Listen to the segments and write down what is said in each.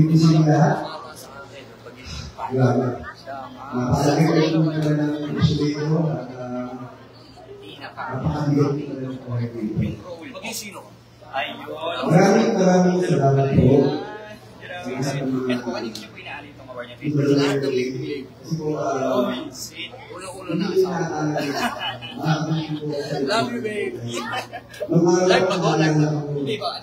Hindi sila lahat. Grabe. Napalaki ko yung mga ng presidento at napakabigat ko na yung buhay dito. Maraming salamat po. Kasi po, ulo na asawa. Love you, babe. Live pa ko, live pa. Hindi ba?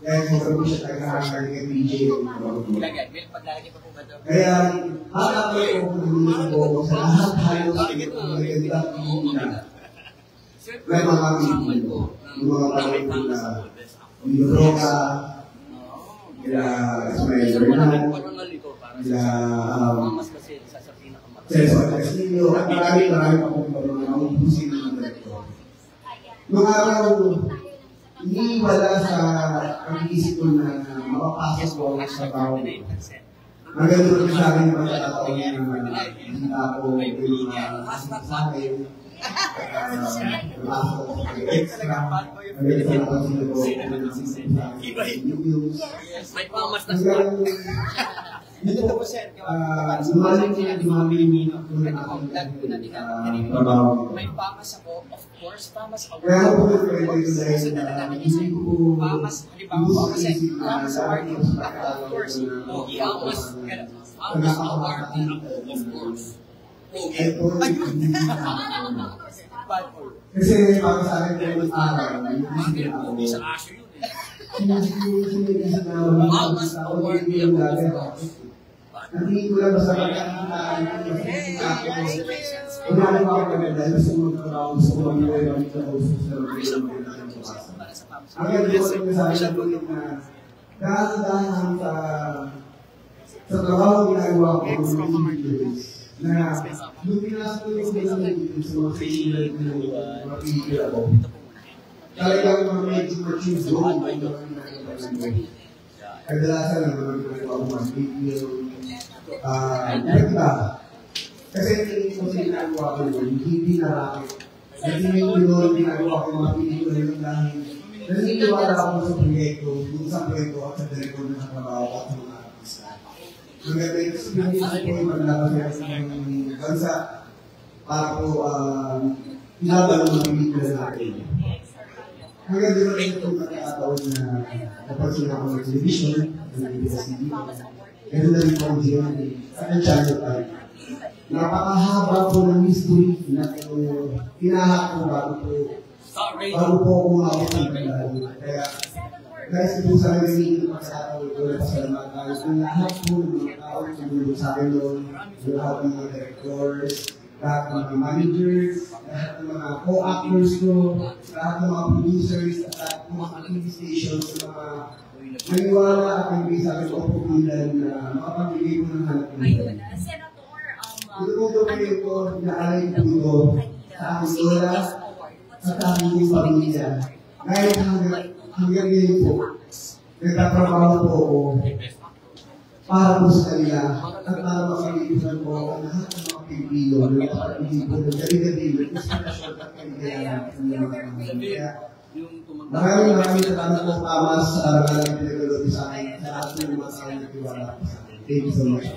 Kaya sobrang po siya taga-hangal kay PJ. Kaya, hanap ko po sa lahat halos magandang pilihan. May mga pilihan po. Yung mga palihan po na Mindroga, kila Ismael Bernal, kila Cesar Castillo, at marami pa po mga ubusin ng direktor. Mga araw, hindi wala sa pag-iisip ko na makapasok ko sa trabaho. Magandang sa akin yung pagkakataon na hindi ako yung sa akin. May pamas na siya. Dito po, sir. Lumaling niya di mga Pilipino. May pamas ako, of course, pamas ako. Kaya po ito dahil hindi ko pamas, halimbawa kasi pamas sa party, of course, pamas sa party, of course. Kasi para sa akin ko yung araw, hindi sa aso yun eh. Pamas sa party yung dati. Hindi ko lang basta pagkakitaan kung ano ako dahil sa mga tao sa mga nila yung kausap sa mga ang ganda ko sa akin ko yung dahan-dahan sa trabaho ginagawa ko na luminas ko yung pinamigil sa mga kailan na mga pigil ako. Talagang mga medyo ma-choose doon. Kadalasan lang mga ginagawa ko mga pigil. Diba? Kasi hindi ko ginagawa ko yun, hindi narakit. Hindi ko yun ginagawa ko mga pigil yun dahil naniniwala ako sa proyekto, kung sa proyekto at sa direktor na trabaho at sa mga artista. Maganda ito sa pinag-isip ko yung maglalakas ng bansa para po ilaban ang mga pelikula natin. Hanggang dito rin itong nakakataon na napansin ako ng television, ng ABS-CBN. Ganun na rin po ang GMA at ang channel 5. Napakahaba po ng mystery na pinahak ko bago po ako umabot ng paglalaro. Kaya, guys, ito sa nagiging pagkakataon ko na pasalamat tayo kung lahat po ng mga tao na tumulong sa akin doon, lahat ng mga directors, lahat ng mga managers, lahat ng mga co-actors ko, lahat ng mga producers, at lahat ng mga TV stations, na mga naniwala at nagbigay sa akin o pupilan na makapagbigay ko ng hanap ng ito po ito, naalay po ito sa aking lola, sa aking pamilya. Ngayon hanggang ngayon po, nagtatrabaho po ako para po sa kanila at para makalimutan po ang lahat ng mga Pilipino na nakapagpili po ng gabi-gabi ng inspirasyon at kaligayahan ng mga pamilya. Maraming salamat po, Pamas, sa araw-araw pinagalobi sa akin sa lahat ng mga tao na tiwala. Thank you so much.